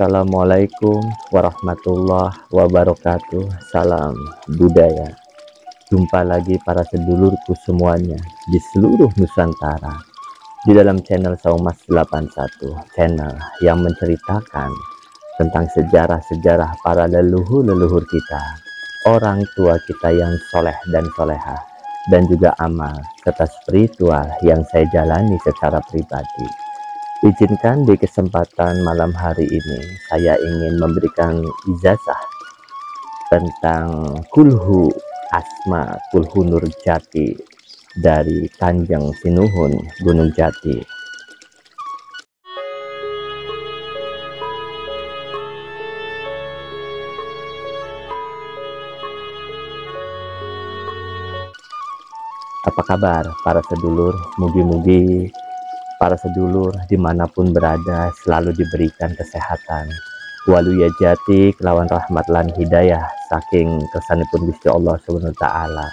Assalamualaikum warahmatullahi wabarakatuh. Salam budaya. Jumpa lagi para sedulurku semuanya di seluruh Nusantara di dalam channel Saumas 81, channel yang menceritakan tentang sejarah-sejarah para leluhur-leluhur kita, orang tua kita yang soleh dan solehah, dan juga amal serta spiritual yang saya jalani secara pribadi. Izinkan di kesempatan malam hari ini saya ingin memberikan ijazah tentang Kulhu Asma Kulhu Nurjati dari Kanjeng Sinuhun Gunung Jati. Apa kabar para sedulur? Mugi-mugi para sedulur dimanapun berada selalu diberikan kesehatan waluya jati kelawan rahmat lan hidayah saking kersanipun Gusti Allah Subhanahu wa taala,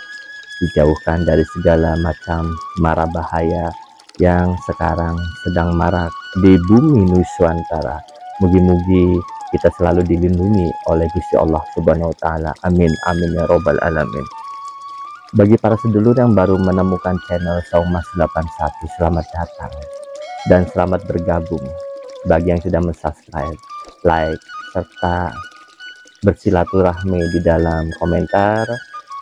dijauhkan dari segala macam mara bahaya yang sekarang sedang marak di bumi Nusantara. Mugi-mugi kita selalu dilindungi oleh Gusti Allah Subhanahu wa taala. Amin amin ya robbal alamin. Bagi para sedulur yang baru menemukan channel Saumas 81, selamat datang dan selamat bergabung. Bagi yang sudah subscribe, like, serta bersilaturahmi di dalam komentar,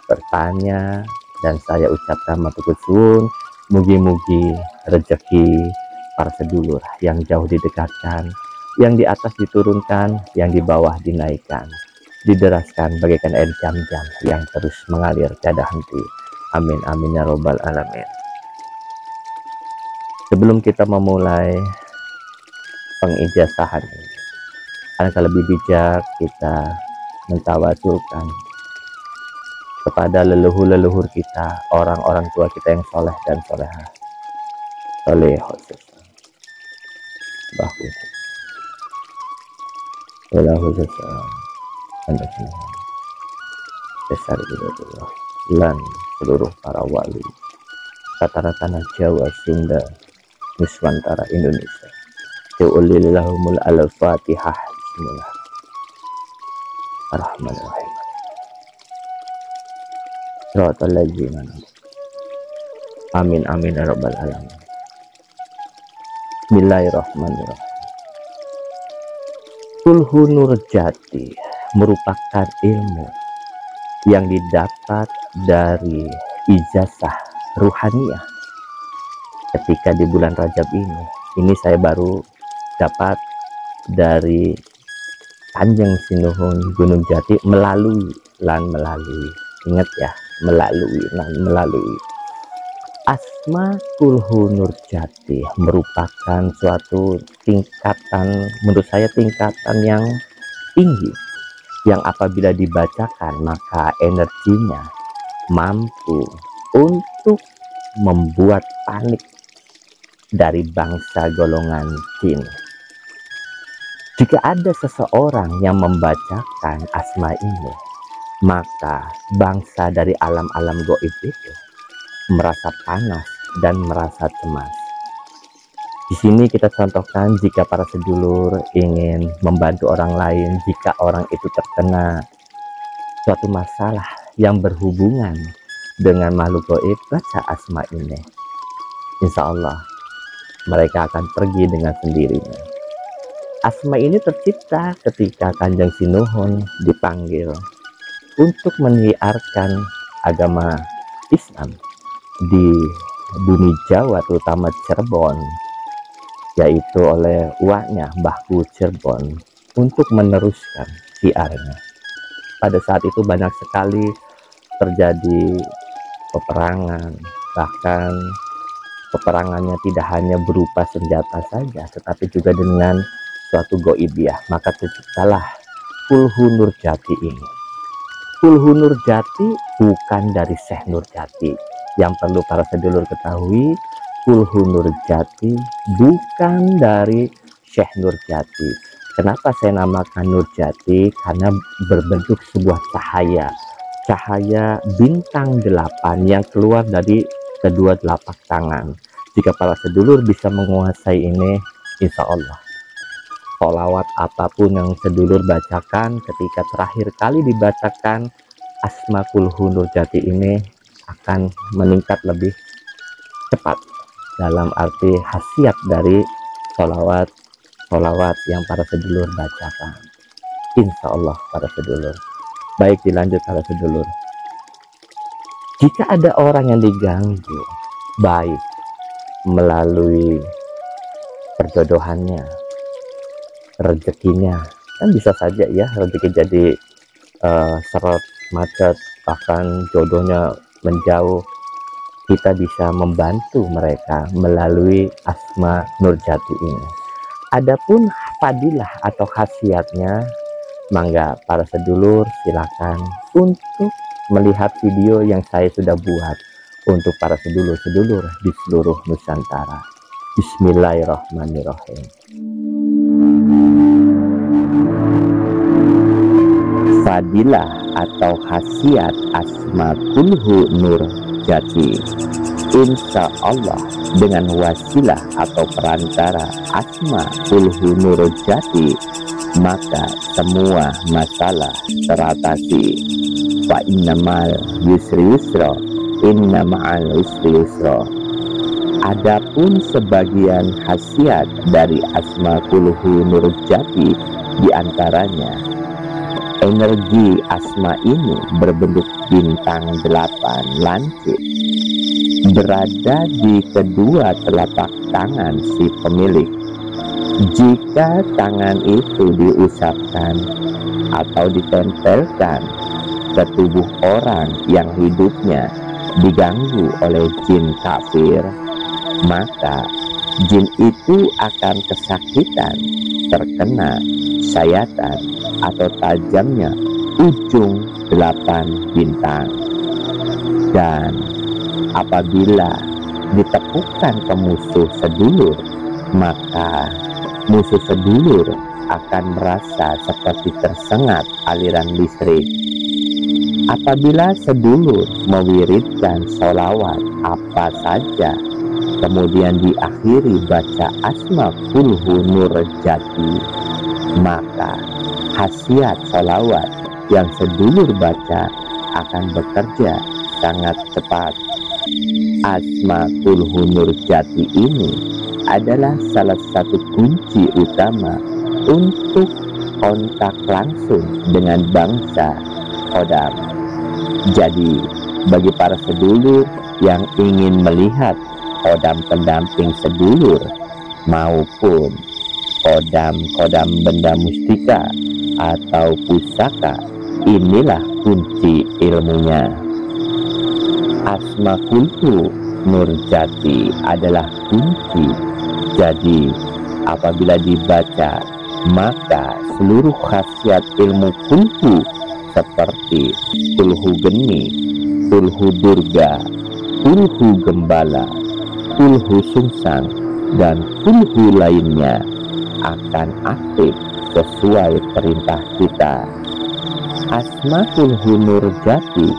bertanya, dan saya ucapkan matur suwun, mugi-mugi rezeki para sedulur yang jauh didekatkan, yang di atas diturunkan, yang di bawah dinaikkan, dideraskan bagaikan air jam-jam yang terus mengalir tiada henti. Amin amin ya robbal alamin. Sebelum kita memulai pengijazahan ini, alangkah lebih bijak kita mentawasulkan kepada leluhur-leluhur kita, orang-orang tua kita yang soleh dan solehah. Solehos bahwa solehos besar Allah lan seluruh para wali tataran tanah Jawa, Sunda, Nusantara, Indonesia. Tu'ulillahumul al-fatihah. Bismillahirrahmanirrahim. Shiratal ladzina amin amin ya rabbal alamin. Bismillahirrahmanirrahim. Kulhu Nurjati merupakan ilmu yang didapat dari ijazah ruhaniyah ketika di bulan Rajab ini saya baru dapat dari Kanjeng Sinuhun Gunung Jati melalui ingat ya, melalui Asma Kulhu Nurjati merupakan suatu tingkatan, menurut saya tingkatan yang tinggi, yang apabila dibacakan maka energinya mampu untuk membuat panik dari bangsa golongan jin. Jika ada seseorang yang membacakan asma ini, maka bangsa dari alam-alam gaib itu merasa panas dan merasa cemas. Di sini kita contohkan jika para sedulur ingin membantu orang lain, jika orang itu terkena suatu masalah yang berhubungan dengan makhluk gaib, baca asma ini. Insya Allah mereka akan pergi dengan sendirinya. Asma ini tercipta ketika Kanjeng Sinuhun dipanggil untuk menyiarkan agama Islam di bumi Jawa, terutama Cirebon, yaitu oleh uaknya Mbahku Cirebon, untuk meneruskan siarnya. Pada saat itu banyak sekali terjadi peperangan, bahkan peperangannya tidak hanya berupa senjata saja, tetapi juga dengan suatu goibiyah. Maka terciptalah Kulhu Nurjati ini. Kulhu Nurjati bukan dari Syekh Nurjati. Yang perlu para sedulur ketahui, Kulhu Nurjati bukan dari Syekh Nurjati. Kenapa saya namakan Nurjati? Karena berbentuk sebuah cahaya bintang 8 yang keluar dari kedua telapak tangan. Jika para sedulur bisa menguasai ini, insya Allah Sholawat apapun yang sedulur bacakan, ketika terakhir kali dibacakan Asma Kulhu Nur Jati ini akan meningkat lebih cepat, dalam arti khasiat dari sholawat yang para sedulur bacakan, insya Allah para sedulur. Baik, dilanjut para sedulur. Jika ada orang yang diganggu, baik melalui perjodohannya, rezekinya, kan bisa saja ya rezeki jadi seret, macet, bahkan jodohnya menjauh, kita bisa membantu mereka melalui Asma Nur Jati ini. Adapun fadilah atau khasiatnya, mangga para sedulur silakan untuk melihat video yang saya sudah buat untuk para sedulur-sedulur di seluruh Nusantara. Bismillahirrahmanirrahim. Fadilah atau khasiat Asma Kulhu Nur Jati. Insya Allah dengan wasilah atau perantara Asma Kulhu Nur Jati, maka semua masalah teratasi. Fa innamal yusri yusra, inna ma'al usri yusra. Adapun sebagian khasiat dari Asma Kulhu Nur Jati, diantaranya energi asma ini berbentuk bintang 8 lancip, berada di kedua telapak tangan si pemilik. Jika tangan itu diusapkan atau ditempelkan ke tubuh orang yang hidupnya diganggu oleh jin kafir, maka jin itu akan kesakitan terkena sayatan atau tajamnya ujung 8 bintang. Dan apabila ditepukkan ke musuh sedulur, maka musuh sedulur akan merasa seperti tersengat aliran listrik. Apabila sedulur mewiridkan sholawat apa saja, kemudian diakhiri baca Asma Kulhu Nur Jati, maka khasiat sholawat yang sedulur baca akan bekerja sangat cepat. Asma Kulhu Nur Jati ini adalah salah satu kunci utama untuk kontak langsung dengan bangsa Kodam. Jadi bagi para sedulur yang ingin melihat kodam pendamping sedulur maupun kodam benda mustika atau pusaka, inilah kunci ilmunya. Asma Kulhu Nur Jati adalah kunci. Jadi apabila dibaca, maka seluruh khasiat ilmu kulhu seperti kulhu geni, kulhu durga, kulhu gembala, kulhu sungsang, dan kulhu lainnya akan aktif sesuai perintah kita. Asma Kulhu Nur Jati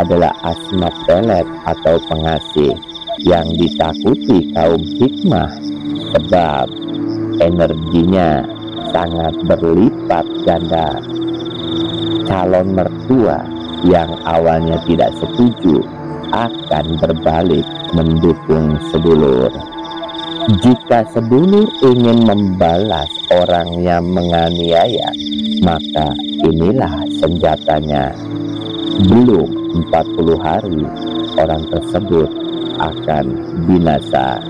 adalah asma pelet atau pengasih yang ditakuti kaum hikmah, sebab energinya sangat berlipat ganda. Calon mertua yang awalnya tidak setuju akan berbalik mendukung sedulur. Jika sedulur ingin membalas orang yang menganiaya, maka inilah senjatanya. Belum 40 hari orang tersebut akan binasa.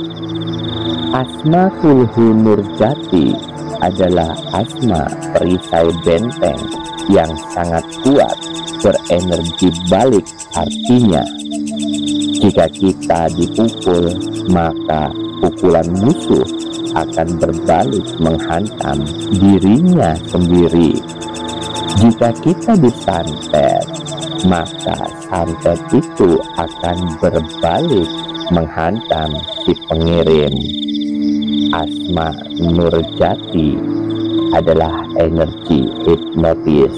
Asma Kulhu Nur Jati adalah asma perisai benteng yang sangat kuat, berenergi balik. Artinya jika kita dipukul, maka pukulan musuh akan berbalik menghantam dirinya sendiri. Jika kita disantet, maka santet itu akan berbalik menghantam si pengirim. Asma Nur Jati adalah energi hipnotis,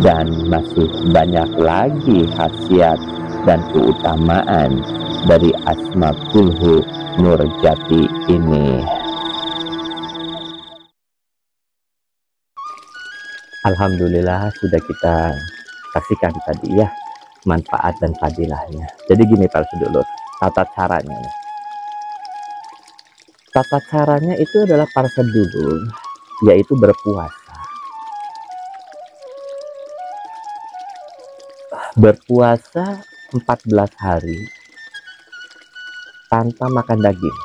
dan masih banyak lagi khasiat dan keutamaan dari Asma Kulhu Nur Jati ini. Alhamdulillah sudah kita saksikan tadi ya manfaat dan fadilahnya. Jadi gini para sedulur, tata caranya nih. Tata caranya itu adalah para sedulur yaitu berpuasa. Berpuasa 14 hari tanpa makan daging.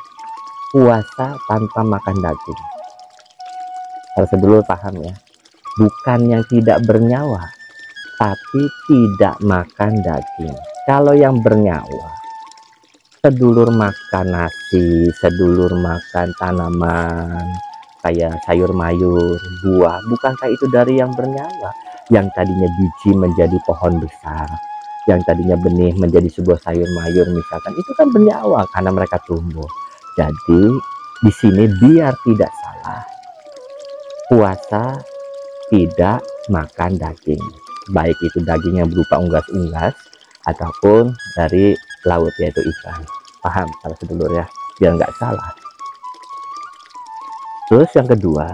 Puasa tanpa makan daging. Para sedulur paham ya? Bukan yang tidak bernyawa, tapi tidak makan daging. Kalau yang bernyawa, sedulur makan nasi, sedulur makan tanaman, kayak sayur mayur, buah, bukankah itu dari yang bernyawa? Yang tadinya biji menjadi pohon besar, yang tadinya benih menjadi sebuah sayur mayur misalkan, itu kan bernyawa karena mereka tumbuh. Jadi di sini biar tidak salah, puasa tidak makan daging, baik itu daging yang berupa unggas-unggas ataupun dari laut yaitu ikan. Paham para sedulur ya, biar nggak salah. Terus yang kedua,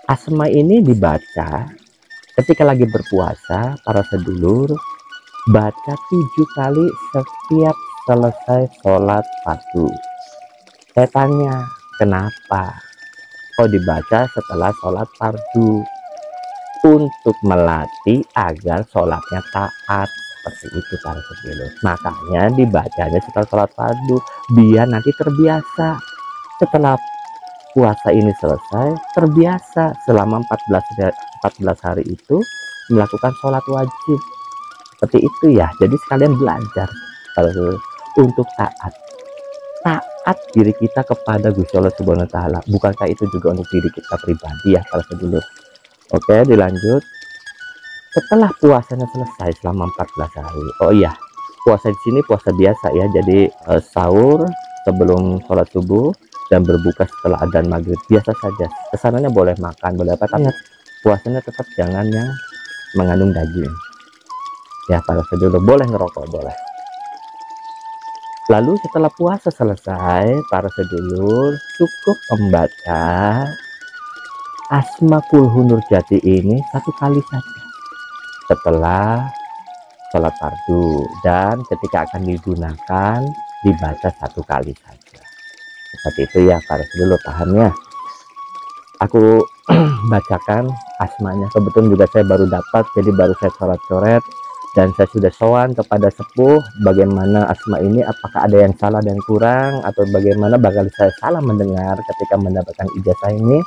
asma ini dibaca ketika lagi berpuasa. Para sedulur baca 7 kali setiap selesai sholat fardu. Saya tanya, kenapa kok dibaca setelah sholat fardu? Untuk melatih agar sholatnya taat. Seperti itu para sedulur. Makanya dibacanya setelah sholat fardu, biar nanti terbiasa. Setelah puasa ini selesai, terbiasa selama 14 hari itu melakukan sholat wajib. Seperti itu ya. Jadi sekalian belajar para sedulur untuk taat. Taat diri kita kepada Gusti Allah Subhanahu wa taala. Bukankah itu juga untuk diri kita pribadi ya para sedulur? Oke, dilanjut. Setelah puasanya selesai selama 14 hari. Oh iya, puasa di sini puasa biasa ya. Jadi sahur sebelum sholat subuh dan berbuka setelah adzan maghrib. Biasa saja. Kesananya boleh makan, boleh apa, tapi puasanya tetap jangan yang mengandung daging. Ya para sedulur, boleh ngerokok, boleh. Lalu setelah puasa selesai, para sedulur cukup membaca Asmaul Nurjati ini 1 kali saja setelah sholat fardu, dan ketika akan digunakan dibaca 1 kali saja. Seperti itu ya para sedulur, pahamnya. Aku bacakan asmanya. Kebetulan juga saya baru dapat, jadi baru saya coret-coret dan saya sudah sowan kepada sepuh bagaimana asma ini, apakah ada yang salah dan kurang atau bagaimana, bakal saya salah mendengar ketika mendapatkan ijazah ini.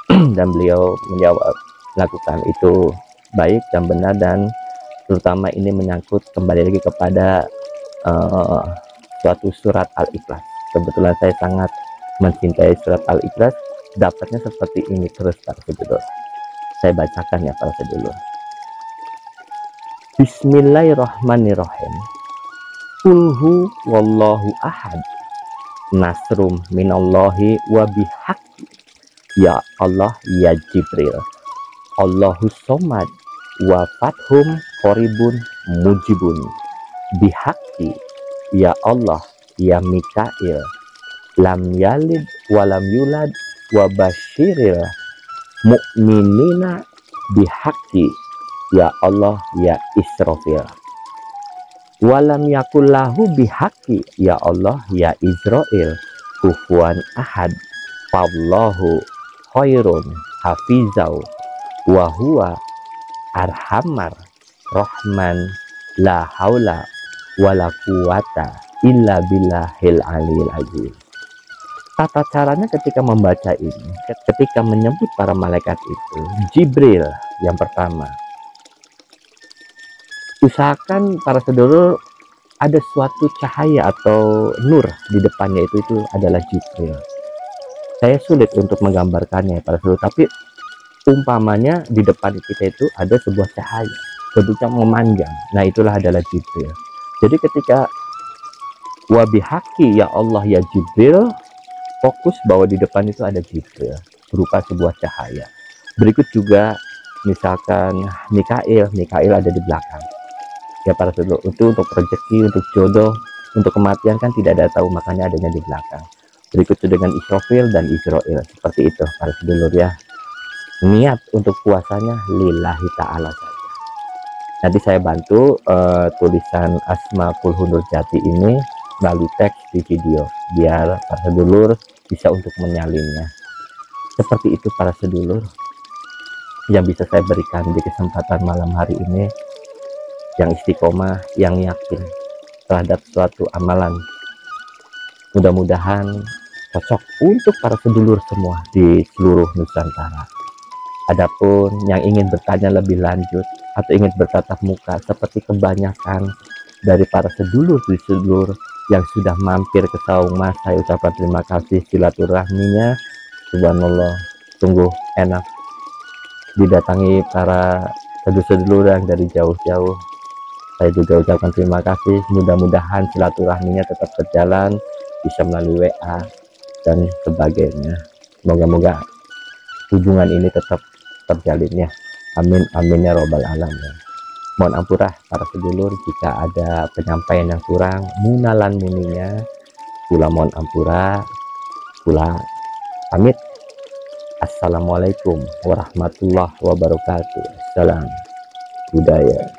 Dan beliau menjawab, lakukan itu baik dan benar, dan terutama ini menyangkut kembali lagi kepada suatu surat Al-Ikhlas. Kebetulan saya sangat mencintai surat Al-Ikhlas, dapatnya seperti ini terus para sedulur. Saya bacakan ya para sedulur. Bismillahirrahmanirrahim. Qulhu wallahu ahad, nasrum minallahi wa bihaqqi, ya Allah ya Jibril, Allahus somad wa fathum qoribun mujibun, bihaqqi ya Allah ya Mikail, lam yalid walam yulad wa basyiril mu'minina, bihaqqi ya Allah ya Israfil, walam yakullahu bihaqqi ya Allah ya Israel, kufuwan ahad, fallahu khairun hafizau wa huwa arhamar rahman, la haula wala quwata illa billahil aliyil azim. Tata caranya ketika membaca ini, ketika menyebut para malaikat itu, Jibril yang pertama, usahakan para sedulur ada suatu cahaya atau nur di depannya, itu adalah Jibril. Saya sulit untuk menggambarkannya para sedulur, tapi umpamanya di depan kita itu ada sebuah cahaya bentuknya memanjang, nah itulah adalah Jibril. Jadi ketika wabihaki ya Allah ya Jibril, fokus bahwa di depan itu ada Jibril berupa sebuah cahaya. Berikut juga misalkan Mikail ada di belakang ya para sedulur. Itu untuk rezeki, untuk jodoh, untuk kematian kan tidak ada tahu, makanya adanya di belakang. Berikut dengan Israfil dan Israel, seperti itu para sedulur ya. niat untuk puasanya lillahi ta'ala saja. Nanti saya bantu tulisan Asmaul Husna Jati ini melalui teks di video biar para sedulur bisa untuk menyalinnya. Seperti itu para sedulur yang bisa saya berikan di kesempatan malam hari ini, yang istiqomah, yang yakin terhadap suatu amalan. Mudah-mudahan cocok untuk para sedulur semua di seluruh Nusantara. Adapun yang ingin bertanya lebih lanjut atau ingin bertatap muka seperti kebanyakan dari para sedulur yang sudah mampir ke Saung Mas, saya ucapkan terima kasih silaturahminya. Subhanallah, sungguh enak didatangi para sedulur yang dari jauh-jauh. Saya juga ucapkan terima kasih, mudah-mudahan silaturahminya tetap berjalan, bisa melalui WA dan sebagainya. Moga-moga hubungan ini tetap terjalin ya, amin amin ya robbal alamin. Mohon ampurah para sedulur jika ada penyampaian yang kurang munalan muninya, kula mohon ampura, kula pamit. Assalamualaikum warahmatullahi wabarakatuh. Salam budaya.